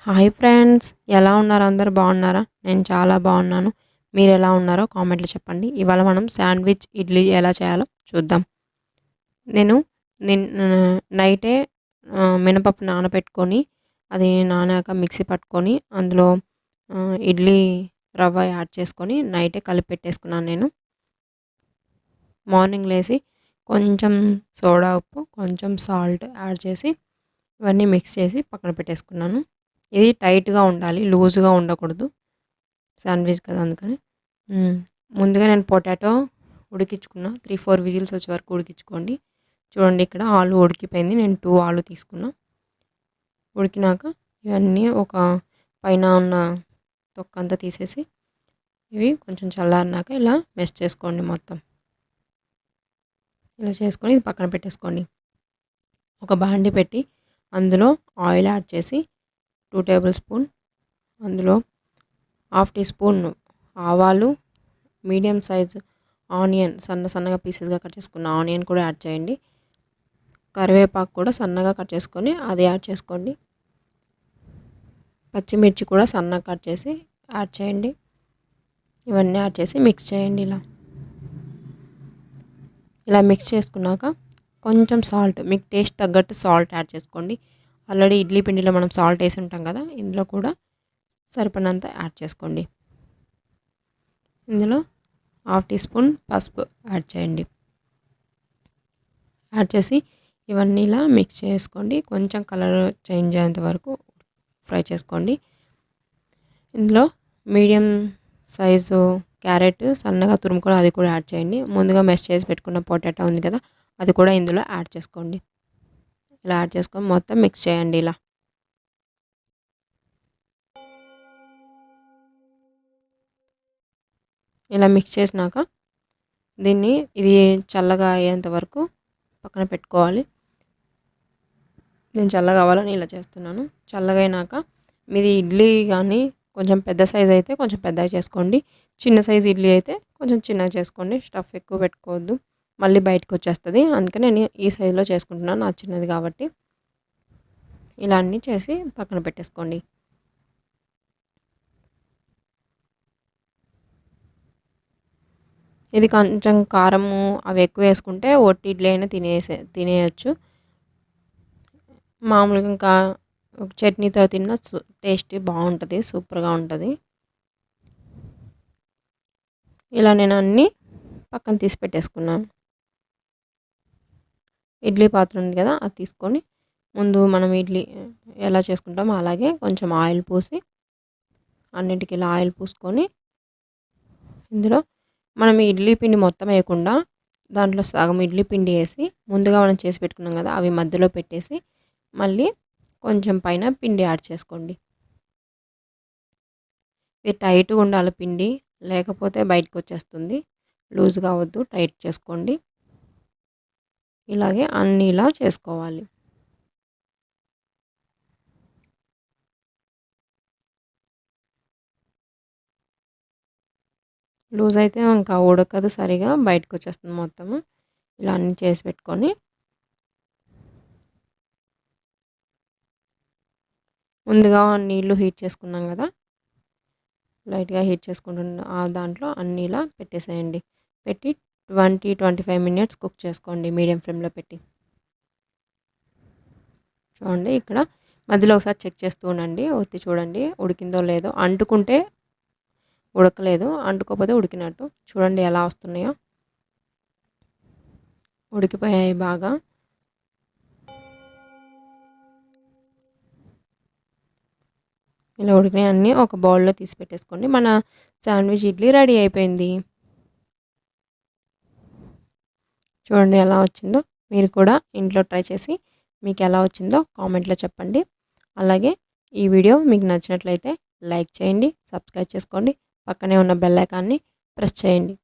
Hi friends, ఎలా ఉన్నారు? అందరూ బాగున్నారా? నేను చాలా బాగున్నాను. మీరు ఎలా ఉన్నారో కామెంట్లో చెప్పండి. ఇవాళ మనం శాండ్విచ్ ఇడ్లీ ఎలా చేయాలో చూద్దాం. నేను నైటే మినపప్పు నానబెట్టుకొని అది నానాక మిక్సీ పట్టుకొని అందులో ఇడ్లీ రవ్వ యాడ్ చేసుకొని నైటే కలిపి పెట్టేసుకున్నాను. నేను మార్నింగ్ లేసి కొంచెం సోడా ఉప్పు కొంచెం సాల్ట్ యాడ్ చేసి ఇవన్నీ మిక్స్ చేసి పక్కన పెట్టేసుకున్నాను. ఇది టైట్గా ఉండాలి, లూజ్గా ఉండకూడదు. శాండ్విచ్ కదా అందుకని. ముందుగా నేను పొటాటో ఉడికించుకున్న 3-4 విజిల్స్ వచ్చే వరకు ఉడికించుకోండి. చూడండి, ఇక్కడ ఆలు ఉడికిపోయింది. నేను 2 ఆలు తీసుకున్నా. ఉడికినాక ఇవన్నీ ఒక పైన ఉన్న తొక్కంతా తీసేసి ఇవి కొంచెం చల్లారినాక ఇలా మెష్ చేసుకోండి. మొత్తం ఇలా చేసుకొని ఇది పక్కన పెట్టేసుకోండి. ఒక బాండి పెట్టి అందులో ఆయిల్ యాడ్ చేసి 2 టేబుల్ స్పూన్, అందులో 1/2 టీ స్పూన్ ఆవాలు, మీడియం సైజు ఆనియన్ సన్నగా పీసెస్గా కట్ చేసుకున్న ఆనియన్ కూడా యాడ్ చేయండి. కరివేపాకు కూడా సన్నగా కట్ చేసుకొని అది యాడ్ చేసుకోండి. పచ్చిమిర్చి కూడా సన్నగా కట్ చేసి యాడ్ చేయండి. ఇవన్నీ యాడ్ చేసి మిక్స్ చేయండి. ఇలా మిక్స్ చేసుకున్నాక కొంచెం సాల్ట్, మీకు టేస్ట్ తగ్గట్టు సాల్ట్ యాడ్ చేసుకోండి. ఆల్రెడీ ఇడ్లీ పిండిలో మనం సాల్ట్ వేసి ఉంటాం కదా, ఇందులో కూడా సరిపడినంత యాడ్ చేసుకోండి. ఇందులో 1/2 టీ స్పూన్ పసుపు యాడ్ చేయండి. యాడ్ చేసి ఇవన్నీ ఇలా మిక్స్ చేసుకోండి. కొంచెం కలర్ చేంజ్ అయ్యేంత వరకు ఫ్రై చేసుకోండి. ఇందులో మీడియం సైజు క్యారెట్ సన్నగా తురుముకొని అది కూడా యాడ్ చేయండి. ముందుగా మెష్ చేసి పెట్టుకున్న పొటాటో ఉంది కదా, అది కూడా ఇందులో యాడ్ చేసుకోండి. ఇలా యాడ్ చేసుకొని మొత్తం మిక్స్ చేయండి. ఇలా మిక్స్ చేసినాక దీన్ని ఇది చల్లగా అయ్యేంత వరకు పక్కన పెట్టుకోవాలి. నేను చల్లగా అవ్వాలని ఇలా చేస్తున్నాను. చల్లగా అయినాక మీది ఇడ్లీ కానీ కొంచెం పెద్ద సైజు అయితే కొంచెం పెద్దగా చేసుకోండి. చిన్న సైజు ఇడ్లీ అయితే కొంచెం చిన్నగా చేసుకోండి. స్టఫ్ ఎక్కువ పెట్టుకోవద్దు, మళ్ళీ బయటకు వచ్చేస్తుంది. అందుకని నేను ఈ సైజులో చేసుకుంటున్నాను, నాకు చిన్నది కాబట్టి. ఇలా అన్నీ చేసి పక్కన పెట్టేసుకోండి. ఇది కొంచెం కారము అవి ఎక్కువ వేసుకుంటే ఒట్టి ఇడ్లీ అయినా తినేయచ్చు. మామూలుగా ఇంకా చట్నీతో తిన్న టేస్ట్ బాగుంటుంది, సూపర్గా ఉంటుంది. ఇలా నేను అన్నీ పక్కన తీసి పెట్టేసుకున్నాను. ఇడ్లీ పాత్ర ఉంది కదా, అది తీసుకొని ముందు మనం ఇడ్లీ ఎలా చేసుకుంటామో అలాగే కొంచెం ఆయిల్ పూసి అన్నిటికీ ఇలా ఆయిల్ పూసుకొని ఇందులో మనం ఇడ్లీ పిండి మొత్తం వేయకుండా దాంట్లో సగం ఇడ్లీ పిండి వేసి ముందుగా మనం చేసి పెట్టుకున్నాం కదా, అవి మధ్యలో పెట్టేసి మళ్ళీ కొంచెం పైన పిండి యాడ్ చేసుకోండి. ఇది టైట్గా ఉండాలి పిండి, లేకపోతే బయటకు వచ్చేస్తుంది. లూజ్గా అవ్వద్దు, టైట్ చేసుకోండి. ఇలాగే అన్నీ ఇలా చేసుకోవాలి. లూజ్ అయితే ఇంకా ఉడకదు సరిగా, బయటకు వచ్చేస్తుంది మొత్తము. ఇలా అన్నీ చేసి పెట్టుకొని ముందుగా నీళ్ళు హీట్ చేసుకున్నాం కదా, లైట్గా హీట్ చేసుకుంటున్న దాంట్లో అన్నీ ఇలా పెట్టేసేయండి. పెట్టి 20-25 మినిట్స్ కుక్ చేసుకోండి మీడియం ఫ్లేమ్లో పెట్టి. చూడండి, ఇక్కడ మధ్యలో ఒకసారి చెక్ చేస్తూ ఉండండి, ఒత్తి చూడండి ఉడికిందో లేదో. అంటుకుంటే ఉడకలేదు, అంటుకోకపోతే ఉడికినట్టు. చూడండి ఎలా వస్తున్నాయో, ఉడికిపోయాయి బాగా. ఇలా ఉడికినాయి అన్నీ ఒక బౌల్లో తీసి పెట్టేసుకోండి. మన శాండ్విచ్ ఇడ్లీ రెడీ అయిపోయింది. చూడండి ఎలా వచ్చిందో. మీరు కూడా ఇంట్లో ట్రై చేసి మీకు ఎలా వచ్చిందో కామెంట్లో చెప్పండి. అలాగే ఈ వీడియో మీకు నచ్చినట్లయితే లైక్ చేయండి, సబ్స్క్రైబ్ చేసుకోండి, పక్కనే ఉన్న బెల్ ఐకాన్ని ప్రెస్ చేయండి.